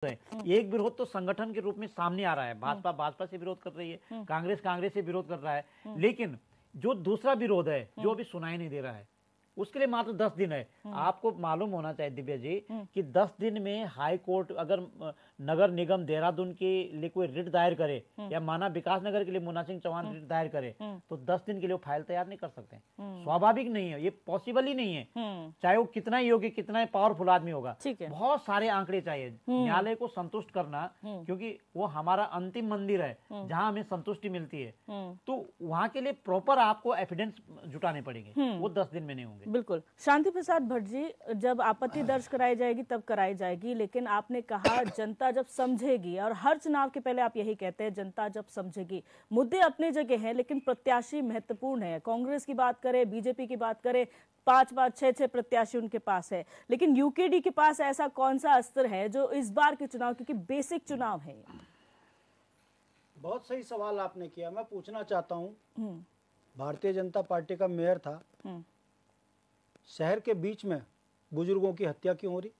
है। एक विरोध तो संगठन के रूप में सामने आ रहा है, भाजपा भाजपा से विरोध कर रही है, कांग्रेस कांग्रेस से विरोध कर रहा है, लेकिन जो दूसरा विरोध है जो अभी सुनाई नहीं दे रहा है, उसके लिए मात्र 10 दिन है। आपको मालूम होना चाहिए दिव्या जी कि 10 दिन में हाई कोर्ट अगर नगर निगम देहरादून के लिए कोई रिट दायर करे या माना विकास नगर के लिए मुन्ना सिंह चौहान रिट दायर करे तो 10 दिन के लिए वो फाइल तैयार नहीं कर सकते। स्वाभाविक नहीं है, ये पॉसिबल ही नहीं है, चाहे वो कितना ही योग्य कितना ही पावरफुल आदमी होगा। बहुत सारे आंकड़े चाहिए न्यायालय को संतुष्ट करना, क्योंकि वो हमारा अंतिम मंदिर है जहां हमें संतुष्टि मिलती है, तो वहां के लिए प्रॉपर आपको एविडेंस जुटाने पड़ेंगे, वो 10 दिन में नहीं होंगे। बिल्कुल। शांति प्रसाद भट्ट जी, जब आपत्ति दर्ज कराई जाएगी तब कराई जाएगी, लेकिन आपने कहा जनता जब समझेगी, और हर चुनाव के पहले आप यही कहते हैं जनता जब समझेगी। मुद्दे अपनी जगह हैं लेकिन प्रत्याशी महत्वपूर्ण है। कांग्रेस की बात करें, बीजेपी की बात करें, 5-5, 6-6 प्रत्याशी उनके पास है, लेकिन यूकेडी के पास ऐसा कौन सा अस्त्र है जो इस बार के चुनाव, क्योंकि बेसिक चुनाव है। बहुत सही सवाल आपने किया। मैं पूछना चाहता हूँ, भारतीय जनता पार्टी का मेयर था, शहर के बीच में बुजुर्गों की हत्या क्यों हो रही?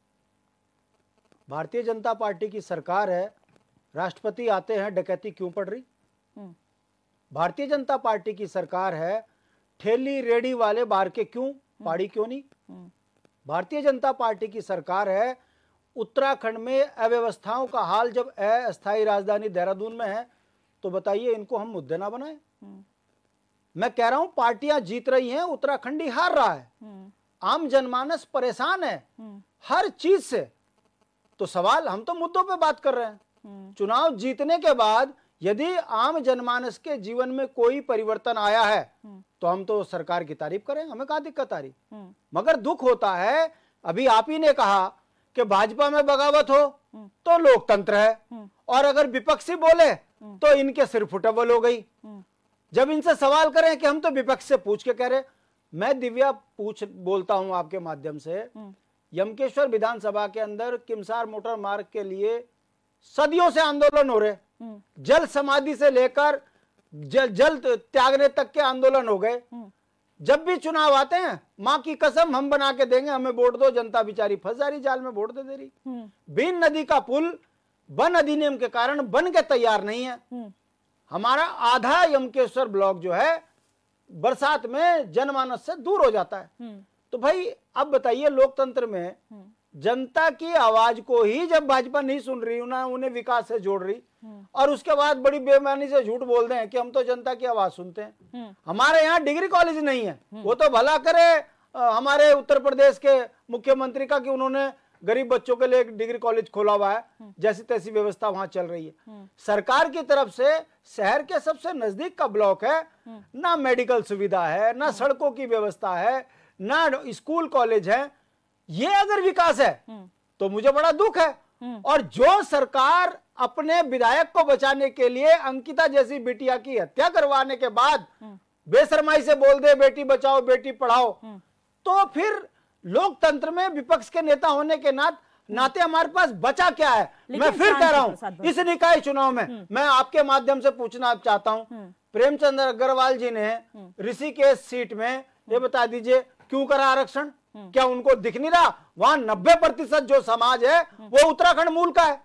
भारतीय जनता पार्टी की सरकार है, राष्ट्रपति आते हैं, डकैती क्यों पड़ रही? भारतीय जनता पार्टी की सरकार है, ठेली रेडी वाले बाहर के क्यों पाड़ी क्यों नहीं? भारतीय जनता पार्टी की सरकार है, उत्तराखंड में अव्यवस्थाओं का हाल जब अस्थायी राजधानी देहरादून में है तो बताइए इनको हम मुद्दे ना बनाए? मैं कह रहा हूं पार्टियां जीत रही हैं, उत्तराखंडी हार रहा है, आम जनमानस परेशान है हर चीज से। तो सवाल, हम तो मुद्दों पे बात कर रहे हैं। चुनाव जीतने के बाद यदि आम जनमानस के जीवन में कोई परिवर्तन आया है तो हम तो सरकार की तारीफ करें, हमें कहाँ दिक्कत आ रही। मगर दुख होता है, अभी आप ही ने कहा कि भाजपा में बगावत हो तो लोकतंत्र है, और अगर विपक्षी बोले तो इनके सिर फुटबल हो गई। जब इनसे सवाल करें कि हम तो विपक्ष से पूछ के कह रहे, मैं दिव्या बोलता हूं आपके माध्यम से, यमकेश्वर विधानसभा के अंदर किमसार मोटर मार्ग के लिए सदियों से आंदोलन हो रहे, जल समाधि से लेकर जल त्यागने तक के आंदोलन हो गए। जब भी चुनाव आते हैं, मां की कसम हम बना के देंगे, हमें वोट दो, जनता बेचारी फंस जा रही, जाल में वोट दे रही। बीन नदी का पुल वन अधिनियम के कारण बन के तैयार नहीं है। हमारा आधा यमकेश्वर ब्लॉक जो है बरसात में जनमानस से दूर हो जाता है। तो भाई अब बताइए, लोकतंत्र में जनता की आवाज को ही जब भाजपा नहीं सुन रही, उन्हें विकास से जोड़ रही, और उसके बाद बड़ी बेईमानी से झूठ बोल रहे हैं कि हम तो जनता की आवाज सुनते हैं। हमारे यहाँ डिग्री कॉलेज नहीं है, वो तो भला करे हमारे उत्तर प्रदेश के मुख्यमंत्री का कि उन्होंने गरीब बच्चों के लिए एक डिग्री कॉलेज खोला हुआ है, जैसी तैसी व्यवस्था वहां चल रही है। सरकार की तरफ से शहर के सबसे नजदीक का ब्लॉक है, ना मेडिकल सुविधा है, ना सड़कों की व्यवस्था है, ना स्कूल कॉलेज है। ये अगर विकास है तो मुझे बड़ा दुख है। और जो सरकार अपने विधायक को बचाने के लिए अंकिता जैसी बिटिया की हत्या करवाने के बाद बेशर्माई से बोल दे बेटी बचाओ बेटी पढ़ाओ, तो फिर लोकतंत्र में विपक्ष के नेता होने के नाते हमारे पास बचा क्या है? मैं फिर कह रहा हूं, इस निकाय चुनाव में मैं आपके माध्यम से पूछना चाहता हूं, प्रेमचंद्र अग्रवाल जी ने ऋषिकेश सीट में ये बता दीजिए क्यों करा आरक्षण? क्या उनको दिख नहीं रहा वहां 90% जो समाज है वो उत्तराखंड मूल का है,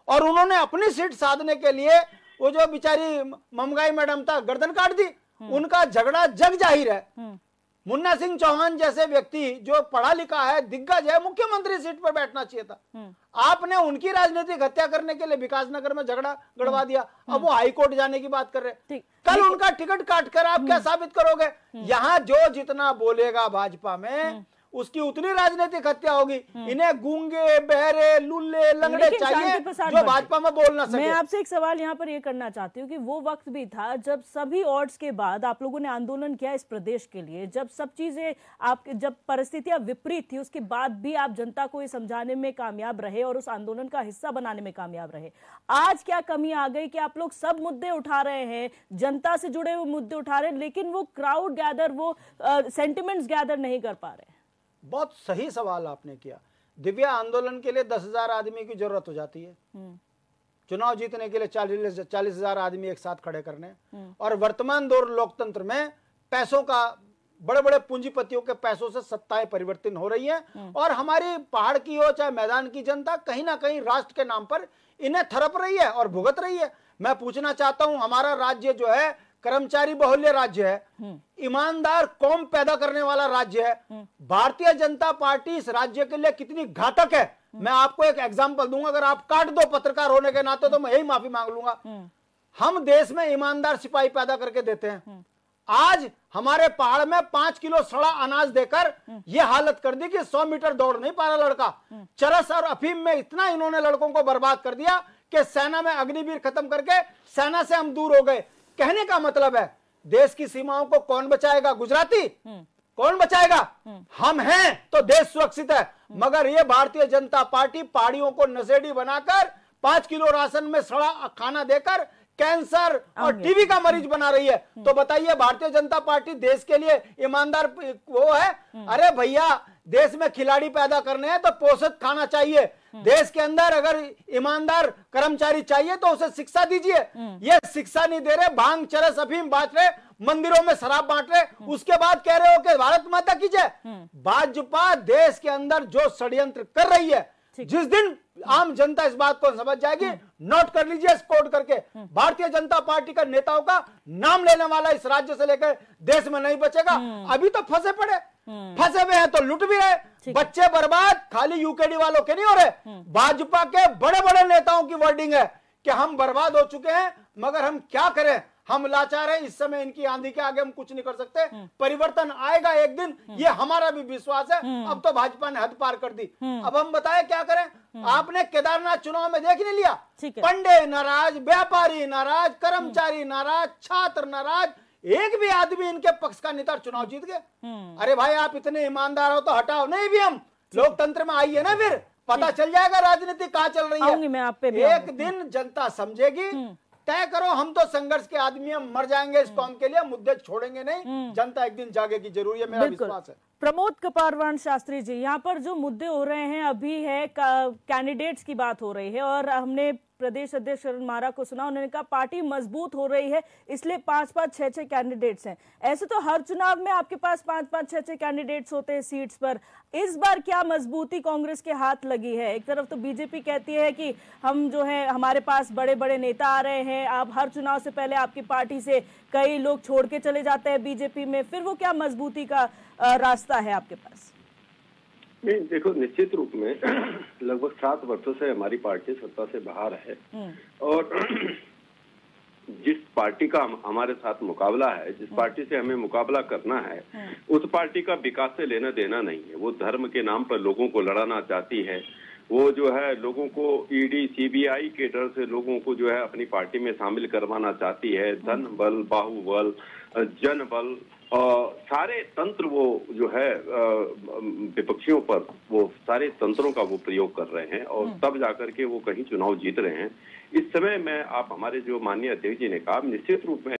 और उन्होंने अपनी सीट साधने के लिए वो जो बेचारी ममगाई मैडम था गर्दन काट दी। उनका झगड़ा जग जाहिर है। मुन्ना सिंह चौहान जैसे व्यक्ति जो पढ़ा लिखा है, दिग्गज है, मुख्यमंत्री सीट पर बैठना चाहिए था। आपने उनकी राजनीतिक हत्या करने के लिए विकास नगर में झगड़ा गड़वा दिया। अब वो हाईकोर्ट जाने की बात कर रहे। कल उनका टिकट काट कर आप क्या साबित करोगे? यहाँ जो जितना बोलेगा भाजपा में उसकी उतनी राजनीतिक हत्या होगी। इन्हें गूंगे बहरे लुल्ले लंगड़े चाहिए जो भाजपा में बोल ना सके। मैं आपसे एक सवाल यहाँ पर ये करना चाहती हूँ कि वो वक्त भी था जब सभी ऑड्स के बाद आप लोगों ने आंदोलन किया इस प्रदेश के लिए, जब सब चीजें आपके जब परिस्थितियां विपरीत थी, उसके बाद भी आप जनता को ये समझाने में कामयाब रहे और उस आंदोलन का हिस्सा बनाने में कामयाब रहे। आज क्या कमी आ गई कि आप लोग सब मुद्दे उठा रहे हैं, जनता से जुड़े हुए मुद्दे उठा रहे हैं, लेकिन वो क्राउड गैदर, वो सेंटिमेंट्स गैदर नहीं कर पा रहे? बहुत सही सवाल आपने किया। दिव्या, आंदोलन के लिए 10,000 आदमी की जरूरत हो जाती है, चुनाव जीतने के लिए 40,000 आदमी एक साथ खड़े करने, और वर्तमान दौर लोकतंत्र में पैसों का बड़े बड़े पूंजीपतियों के पैसों से सत्ताएं परिवर्तित हो रही हैं और हमारी पहाड़ की हो चाहे मैदान की जनता कहीं ना कहीं राष्ट्र के नाम पर इन्हें थरप रही है और भुगत रही है। मैं पूछना चाहता हूं, हमारा राज्य जो है कर्मचारी बहुल्य राज्य है, ईमानदार कौम पैदा करने वाला राज्य है। भारतीय जनता पार्टी इस राज्य के लिए कितनी घातक है, मैं आपको एक एग्जांपल दूंगा। अगर आप काट दो पत्रकार होने के नाते तो मैं यही माफी मांग लूंगा। हम देश में ईमानदार सिपाही पैदा करके देते हैं, आज हमारे पहाड़ में 5 किलो सड़ा अनाज देकर यह हालत कर दी कि 100 मीटर दौड़ नहीं पा रहा लड़का। चरस और अफीम में इतना इन्होंने लड़कों को बर्बाद कर दिया कि सेना में अग्निवीर खत्म करके सेना से हम दूर हो गए। कहने का मतलब है देश की सीमाओं को कौन बचाएगा? गुजराती कौन बचाएगा? हम हैं तो देश सुरक्षित है। मगर ये भारतीय जनता पार्टी पहाड़ियों को नशेड़ी बनाकर 5 किलो राशन में सड़ा खाना देकर कैंसर और टीबी का मरीज बना रही है। तो बताइए भारतीय जनता पार्टी देश के लिए ईमानदार वो है? अरे भैया, देश में खिलाड़ी पैदा करने हैं तो पोषक खाना चाहिए। देश के अंदर अगर ईमानदार कर्मचारी चाहिए तो उसे शिक्षा दीजिए। ये शिक्षा नहीं दे रहे, भांग चरस अफीम बांट रहे, मंदिरों में शराब बांट रहे, उसके बाद कह रहे हो कि भारत माता की जय। भाजपा देश के अंदर जो षड्यंत्र कर रही है, जिस दिन आम जनता इस बात को समझ जाएगी, नोट कर लीजिए कोड करके, भारतीय जनता पार्टी का नेताओं का नाम लेने वाला इस राज्य से लेकर देश में नहीं बचेगा। अभी तो फंसे हुए हैं तो लूट भी रहे, बच्चे बर्बाद खाली यूकेडी वालों के नहीं हो रहे, भाजपा के बड़े बड़े नेताओं की वर्डिंग है कि हम बर्बाद हो चुके हैं, मगर हम क्या करें, हम लाचार हैं, इस समय इनकी आंधी के आगे हम कुछ नहीं कर सकते। परिवर्तन आएगा एक दिन, ये हमारा भी विश्वास है। अब तो भाजपा ने हद पार कर दी, अब हम बताएं क्या करें। आपने केदारनाथ चुनाव में देख नहीं लिया, पंडे नाराज, व्यापारी नाराज, कर्मचारी नाराज, छात्र नाराज, एक भी आदमी इनके पक्ष का नेता चुनाव जीत गए। अरे भाई, आप इतने ईमानदार हो तो हटाओ नहीं भी हम लोकतंत्र में आइए ना, फिर पता चल जाएगा राजनीति कहाँ चल रही है। मैं आप पे एक दिन जनता समझेगी। तय करो, हम तो संघर्ष के आदमी, हम मर जाएंगे इस कौम के लिए, मुद्दे छोड़ेंगे नहीं। जनता एक दिन जागेगी जरूर, ये मेरा विश्वास है। प्रमोद कपारवान शास्त्री जी, यहाँ पर जो मुद्दे हो रहे हैं अभी है कैंडिडेट्स की बात हो रही है, और हमने प्रदेश अध्यक्ष शरद मारा को सुना, उन्होंने कहा पार्टी मजबूत हो रही है इसलिए 5-5, 6-6 कैंडिडेट्स हैं। ऐसे तो हर चुनाव में आपके पास 5-5, 6-6 कैंडिडेट्स होते हैं सीट्स पर। इस बार क्या मजबूती कांग्रेस के हाथ लगी है? एक तरफ तो बीजेपी कहती है कि हम जो है हमारे पास बड़े बड़े नेता आ रहे हैं, आप हर चुनाव से पहले आपकी पार्टी से कई लोग छोड़ के चले जाते हैं बीजेपी में, फिर वो क्या मजबूती का रास्ता है आपके पास? नहीं, देखो, निश्चित रूप में लगभग 7 वर्षों से हमारी पार्टी सत्ता से बाहर है, और जिस पार्टी का हमारे साथ मुकाबला है, जिस पार्टी से हमें मुकाबला करना है, उस पार्टी का विकास से लेना देना नहीं है। वो धर्म के नाम पर लोगों को लड़ाना चाहती है, वो जो है लोगों को ईडी सीबीआई के डर से लोगों को जो है अपनी पार्टी में शामिल करवाना चाहती है। धन बल, बाहुबल, जन बल और सारे तंत्र वो जो है विपक्षियों पर वो सारे तंत्रों का वो प्रयोग कर रहे हैं, और तब जाकर के वो कहीं चुनाव जीत रहे हैं। इस समय में आप हमारे जो माननीय अध्यक्ष जी ने कहा, निश्चित रूप में